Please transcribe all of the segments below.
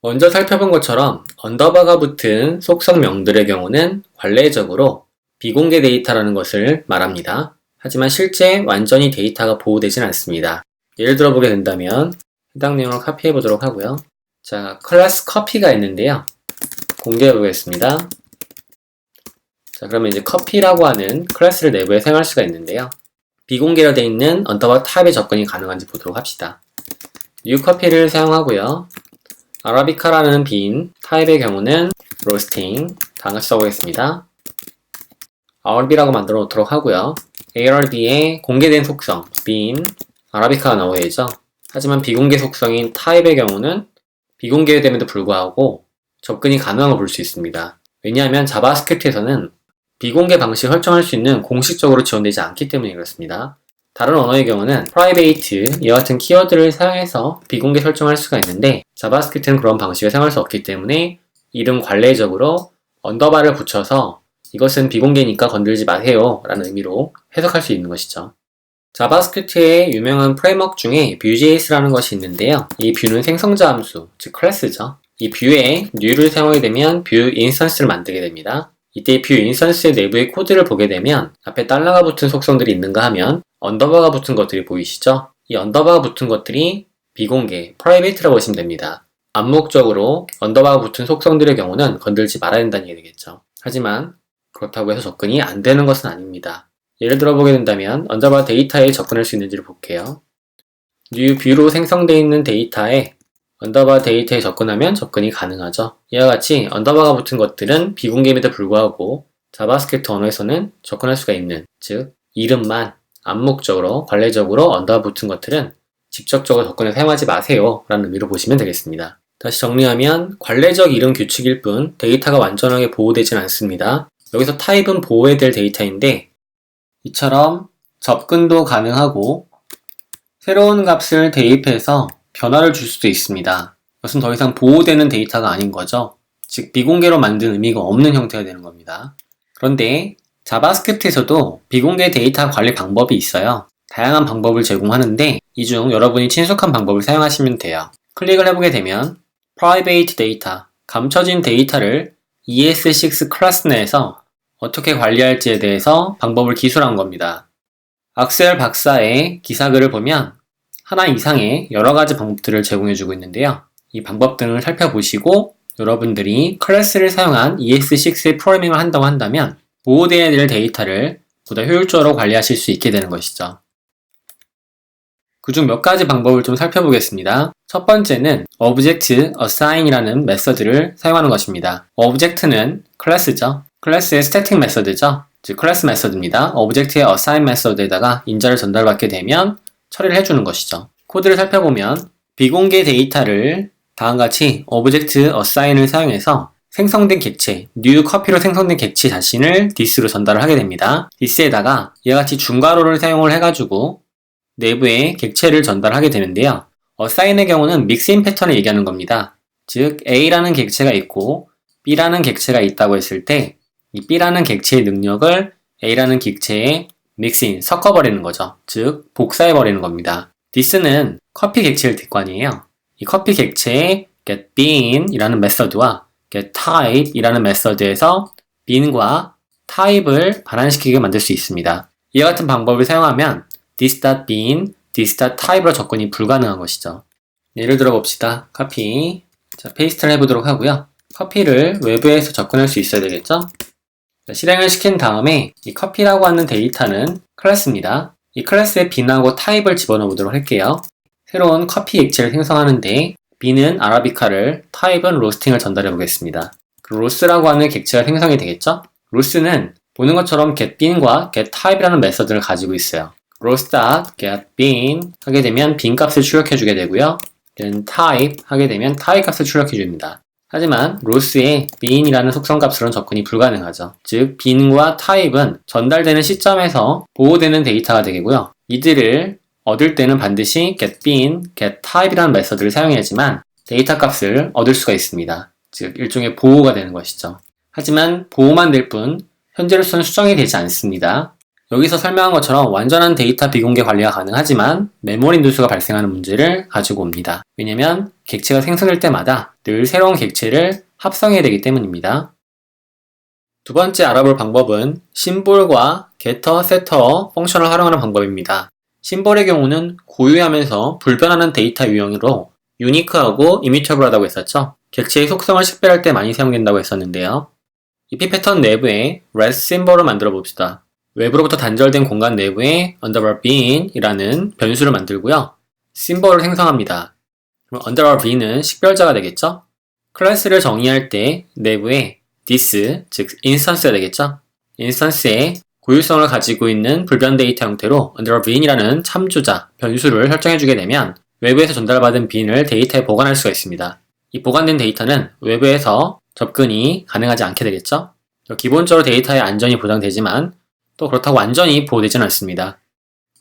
먼저 살펴본 것처럼 언더바가 붙은 속성명들의 경우는 관례적으로 비공개 데이터라는 것을 말합니다. 하지만 실제 완전히 데이터가 보호되진 않습니다. 예를 들어 보게 된다면 해당 내용을 카피해 보도록 하고요. 자, 클래스 커피가 있는데요. 공개해 보겠습니다. 자, 그러면 이제 커피라고 하는 클래스를 내부에 사용할 수가 있는데요. 비공개로 되어 있는 언더바 타입의 접근이 가능한지 보도록 합시다. new 커피를 사용하고요. 아라비카라는 빈 타입의 경우는 roasting 다 같이 써보겠습니다. RB라고 만들어 놓도록 하고요. ARB의 공개된 속성 빈 아라비카가 나오야죠. 하지만 비공개 속성인 타입의 경우는 비공개됨에도 불구하고 접근이 가능한 걸 볼 수 있습니다. 왜냐하면 자바스크립트에서는 비공개 방식을 설정할 수 있는 공식적으로 지원되지 않기 때문에 그렇습니다. 다른 언어의 경우는 private 이와 같은 키워드를 사용해서 비공개 설정할 수가 있는데 자바스크립트는 그런 방식을 사용할 수 없기 때문에 이름 관례적으로 언더바를 붙여서 이것은 비공개니까 건들지 마세요 라는 의미로 해석할 수 있는 것이죠. 자바스크립트의 유명한 프레임워크 중에 Vue.js라는 것이 있는데요. 이 뷰는 생성자 함수, 즉 클래스죠. 이 뷰에 new를 사용하게 되면 뷰 인스턴스를 만들게 됩니다. 이때 뷰 인스턴스의 내부의 코드를 보게 되면 앞에 달러가 붙은 속성들이 있는가 하면 언더바가 붙은 것들이 보이시죠? 이 언더바가 붙은 것들이 비공개, private라고 보시면 됩니다. 암묵적으로 언더바가 붙은 속성들의 경우는 건들지 말아야 된다는 얘기 되겠죠. 하지만 그렇다고 해서 접근이 안 되는 것은 아닙니다. 예를 들어 보게 된다면 언더바 데이터에 접근할 수 있는지를 볼게요. new 뷰로 생성되어 있는 데이터에 언더바 데이터에 접근하면 접근이 가능하죠. 이와 같이 언더바가 붙은 것들은 비공개임에도 불구하고 자바스크립트 언어에서는 접근할 수가 있는, 즉 이름만 암묵적으로 관례적으로 언더바 붙은 것들은 직접적으로 접근을 사용하지 마세요 라는 의미로 보시면 되겠습니다. 다시 정리하면 관례적 이름 규칙일 뿐 데이터가 완전하게 보호되진 않습니다. 여기서 타입은 보호해야 될 데이터인데 이처럼 접근도 가능하고 새로운 값을 대입해서 변화를 줄 수도 있습니다. 이것은 더 이상 보호되는 데이터가 아닌 거죠. 즉 비공개로 만든 의미가 없는 형태가 되는 겁니다. 그런데 자바스크립트에서도 비공개 데이터 관리 방법이 있어요. 다양한 방법을 제공하는데 이 중 여러분이 친숙한 방법을 사용하시면 돼요. 클릭을 해보게 되면 private data, 감춰진 데이터를 ES6 클래스 내에서 어떻게 관리할지에 대해서 방법을 기술한 겁니다. 악셀 박사의 기사글을 보면 하나 이상의 여러 가지 방법들을 제공해주고 있는데요. 이 방법 등을 살펴보시고 여러분들이 클래스를 사용한 ES6의 프로그래밍을 한다고 한다면 보호되어야 될 데이터를 보다 효율적으로 관리하실 수 있게 되는 것이죠. 그중 몇 가지 방법을 좀 살펴보겠습니다. 첫 번째는 object assign이라는 메서드를 사용하는 것입니다. object는 클래스죠. 클래스의 스태틱 메서드죠. 즉 클래스 메서드입니다. object의 assign 메서드에다가 인자를 전달받게 되면 처리를 해주는 것이죠. 코드를 살펴보면 비공개 데이터를 다음같이 object assign을 사용해서 생성된 객체, new copy로 생성된 객체 자신을 this로 전달을 하게 됩니다. this에다가 이와 같이 중괄호를 사용을 해가지고 내부에 객체를 전달하게 되는데요. assign의 경우는 믹스인 패턴을 얘기하는 겁니다. 즉 A라는 객체가 있고 B라는 객체가 있다고 했을 때 이 B라는 객체의 능력을 A라는 객체에 믹스인, 섞어버리는 거죠. 즉 복사해버리는 겁니다. this는 커피 객체를 뒷관이에요. 이 커피 객체에 getBean 이라는 메서드와 getType 이라는 메서드에서 bean과 type을 반환시키게 만들 수 있습니다. 이와 같은 방법을 사용하면 this.bean, this.type로 접근이 불가능한 것이죠. 예를 들어 봅시다. 커피. 자, 페이스트를 해보도록 하고요. 커피를 외부에서 접근할 수 있어야 되겠죠? 자, 실행을 시킨 다음에 이 커피라고 하는 데이터는 클래스입니다. 이 클래스에 bean하고 type을 집어넣어 보도록 할게요. 새로운 커피 객체를 생성하는데 bean은 아라비카를, type은 로스팅을 전달해 보겠습니다. 그 로스라고 하는 객체가 생성이 되겠죠? 로스는 보는 것처럼 getBean과 getType이라는 메서드를 가지고 있어요. roast.getBean 하게 되면 bean 값을 출력해 주게 되고요. then type 하게 되면 type 값을 출력해 줍니다. 하지만 로스의 bean이라는 속성 값으로는 접근이 불가능하죠. 즉 bean과 type은 전달되는 시점에서 보호되는 데이터가 되겠고요. 이들을 얻을 때는 반드시 getBean, getType이라는 메서드를 사용해야지만 데이터 값을 얻을 수가 있습니다. 즉 일종의 보호가 되는 것이죠. 하지만 보호만 될 뿐 현재로서는 수정이 되지 않습니다. 여기서 설명한 것처럼 완전한 데이터 비공개 관리가 가능하지만 메모리 누수가 발생하는 문제를 가지고 옵니다. 왜냐면 객체가 생성될 때마다 늘 새로운 객체를 합성해야 되기 때문입니다. 두 번째 알아볼 방법은 심볼과 getter, setter 펑션을 활용하는 방법입니다. 심볼의 경우는 고유하면서 불변하는 데이터 유형으로 유니크하고 이미터블하다고 했었죠. 객체의 속성을 식별할 때 많이 사용된다고 했었는데요. EP 패턴 내부에 res 심볼을 만들어 봅시다. 외부로부터 단절된 공간 내부에 underbar bin 이라는 변수를 만들고요. 심볼을 생성합니다. 그럼 underbar bin은 식별자가 되겠죠? 클래스를 정의할 때 내부에 this, 즉 인스턴스가 되겠죠? 인스턴스에 고유성을 가지고 있는 불변 데이터 형태로 underbar bin이라는 참조자, 변수를 설정해주게 되면 외부에서 전달받은 bin을 데이터에 보관할 수가 있습니다. 이 보관된 데이터는 외부에서 접근이 가능하지 않게 되겠죠? 기본적으로 데이터의 안전이 보장되지만 또 그렇다고 완전히 보호되지는 않습니다.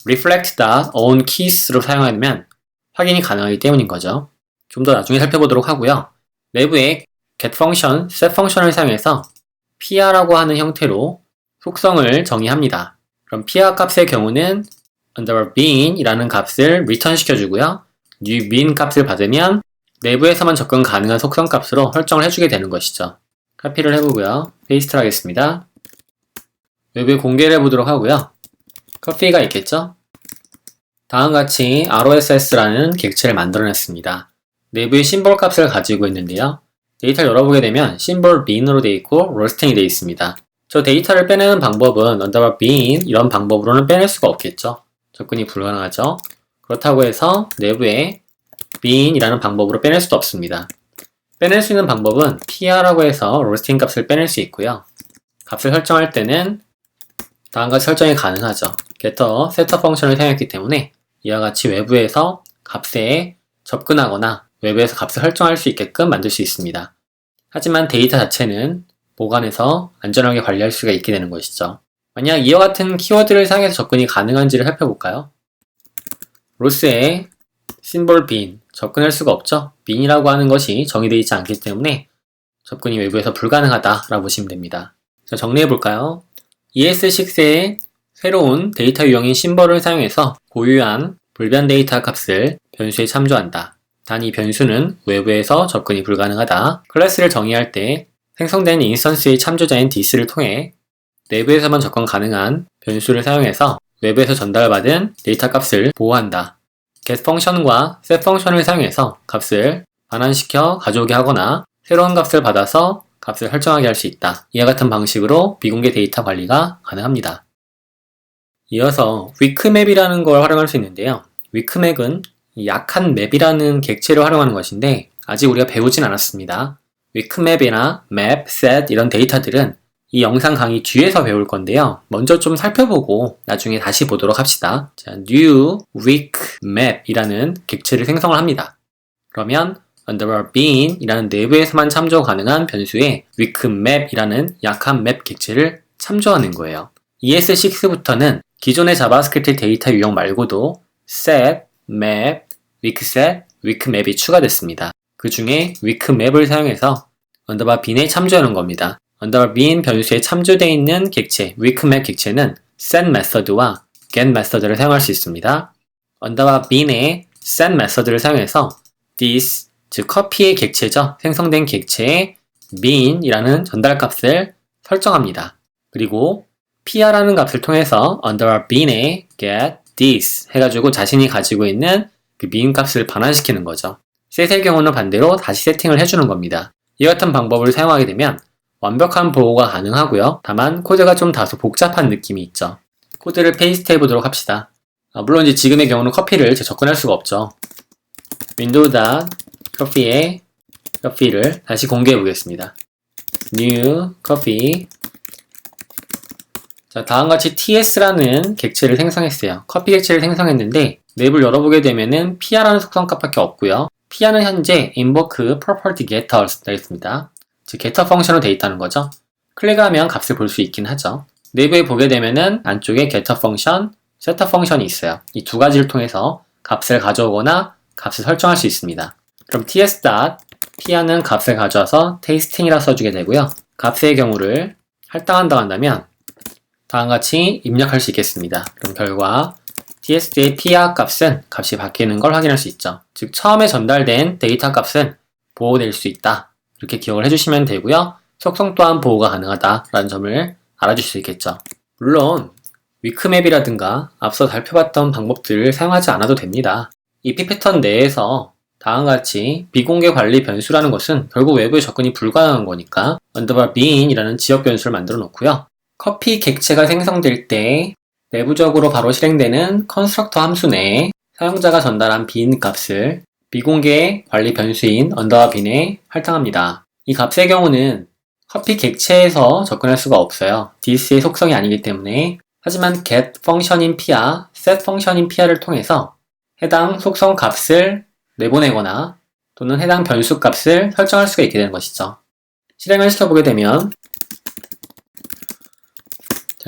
reflect.own keys를 사용하면 확인이 가능하기 때문인 거죠. 좀 더 나중에 살펴보도록 하고요. 내부에 get 펑션, set 펑션을 사용해서 pr라고 하는 형태로 속성을 정의합니다. 그럼 pr 값의 경우는 underbar bin 이라는 값을 return 시켜주고요. new bin 값을 받으면 내부에서만 접근 가능한 속성 값으로 설정을 해주게 되는 것이죠. 카피를 해보고요. 페이스트를 하겠습니다. 외부에 공개를 해보도록 하고요. 커피가 있겠죠? 다음과 같이 ROSS라는 객체를 만들어냈습니다. 내부에 심볼 값을 가지고 있는데요. 데이터를 열어보게 되면 심볼 bin으로 되어 있고 roasting이 되어 있습니다. 저 데이터를 빼내는 방법은 underbar bin 이런 방법으로는 빼낼 수가 없겠죠. 접근이 불가능하죠. 그렇다고 해서 내부에 bin이라는 방법으로 빼낼 수도 없습니다. 빼낼 수 있는 방법은 pr라고 해서 roasting 값을 빼낼 수 있고요. 값을 설정할 때는 다음과 같이 설정이 가능하죠. getter, setter 펑션을 사용했기 때문에 이와 같이 외부에서 값에 접근하거나 외부에서 값을 설정할 수 있게끔 만들 수 있습니다. 하지만 데이터 자체는 보관해서 안전하게 관리할 수가 있게 되는 것이죠. 만약 이와 같은 키워드를 사용해서 접근이 가능한지를 살펴볼까요? 로스에 심볼 bin, 접근할 수가 없죠. bin이라고 하는 것이 정의되어 있지 않기 때문에 접근이 외부에서 불가능하다라고 보시면 됩니다. 자, 정리해볼까요? ES6의 새로운 데이터 유형인 심볼을 사용해서 고유한 불변 데이터 값을 변수에 참조한다. 단 이 변수는 외부에서 접근이 불가능하다. 클래스를 정의할 때 생성된 인스턴스의 참조자인 this를 통해 내부에서만 접근 가능한 변수를 사용해서 외부에서 전달받은 데이터 값을 보호한다. get 펑션과 set 펑션을 사용해서 값을 반환시켜 가져오게 하거나 새로운 값을 받아서 값을 설정하게 할 수 있다. 이와 같은 방식으로 비공개 데이터 관리가 가능합니다. 이어서 weakmap이라는 걸 활용할 수 있는데요. weakmap은 약한 맵이라는 객체를 활용하는 것인데 아직 우리가 배우진 않았습니다. weakmap이나 map, set 이런 데이터들은 이 영상 강의 뒤에서 배울 건데요. 먼저 좀 살펴보고 나중에 다시 보도록 합시다. 자, new weakmap 이라는 객체를 생성을 합니다. 그러면 underbar bin 이라는 내부에서만 참조 가능한 변수에 weakmap 이라는 약한 맵 객체를 참조하는 거예요. ES6부터는 기존의 자바스크립트 데이터 유형 말고도 set, map, weakset, weakmap이 추가됐습니다. 그 중에 weakmap을 사용해서 underbar bin에 참조하는 겁니다. underbar bin 변수에 참조되어 있는 객체, weakmap 객체는 set 메서드와 get 메서드를 사용할 수 있습니다. underbar bin의 set 메서드를 사용해서 this, 즉 커피의 객체죠. 생성된 객체의 bin이라는 전달값을 설정합니다. 그리고 pr라는 값을 통해서 underbar bin에 get this 해가지고 자신이 가지고 있는 그 bin 값을 반환시키는 거죠. set의 경우는 반대로 다시 세팅을 해주는 겁니다. 이 같은 방법을 사용하게 되면 완벽한 보호가 가능하고요. 다만 코드가 좀 다소 복잡한 느낌이 있죠. 코드를 페이스트 해보도록 합시다. 물론 이제 지금의 경우는 커피를 접근할 수가 없죠. window.coffee의 커피를 다시 공개해 보겠습니다. new coffee. 자, 다음과 같이 ts라는 객체를 생성했어요. 커피 객체를 생성했는데 맵을 열어보게 되면은 pr라는 속성값밖에 없고요. pr는 현재 invoke property getter 되어 있습니다. 즉 getter 펑션으로 되어 있다는 거죠. 클릭하면 값을 볼 수 있긴 하죠. 내부에 보게 되면은 안쪽에 getter 펑션, setter 펑션이 있어요. 이 두 가지를 통해서 값을 가져오거나 값을 설정할 수 있습니다. 그럼 ts.pr는 값을 가져와서 tasting이라 써주게 되고요. 값의 경우를 할당한다고 한다면 다음과 같이 입력할 수 있겠습니다. 그럼 결과 ts의 PR 값은 값이 바뀌는 걸 확인할 수 있죠. 즉 처음에 전달된 데이터 값은 보호될 수 있다. 이렇게 기억을 해주시면 되고요. 속성 또한 보호가 가능하다라는 점을 알아주실 수 있겠죠. 물론 위크맵이라든가 앞서 살펴봤던 방법들을 사용하지 않아도 됩니다. EP 패턴 내에서 다음과 같이 비공개 관리 변수라는 것은 결국 외부에 접근이 불가능한 거니까 underbar bean이라는 지역 변수를 만들어 놓고요. 커피 객체가 생성될 때 내부적으로 바로 실행되는 컨스트럭터 함수 내에 사용자가 전달한 bin 값을 비공개 관리 변수인 underbar bean에 할당합니다. 이 값의 경우는 커피 객체에서 접근할 수가 없어요. this의 속성이 아니기 때문에. 하지만 get 펑션인 PR, set 펑션인 PR을 통해서 해당 속성 값을 내보내거나 또는 해당 변수 값을 설정할 수가 있게 되는 것이죠. 실행을 시켜보게 되면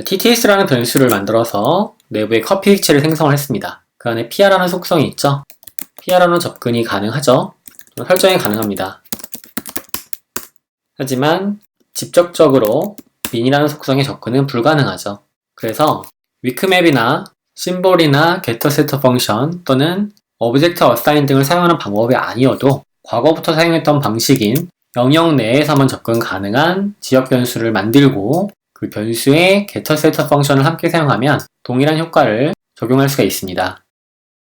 TTS라는 변수를 만들어서 내부에 커피 객체를 생성을 했습니다. 그 안에 PR라는 속성이 있죠. PR로는 접근이 가능하죠. 설정이 가능합니다. 하지만 직접적으로 bin이라는 속성의 접근은 불가능하죠. 그래서 위크맵이나 심볼이나 getter setter 펑션 또는 오브젝트 어사인 등을 사용하는 방법이 아니어도 과거부터 사용했던 방식인 영역 내에서만 접근 가능한 지역 변수를 만들고 그 변수에 getter setter 펑션을 함께 사용하면 동일한 효과를 적용할 수가 있습니다.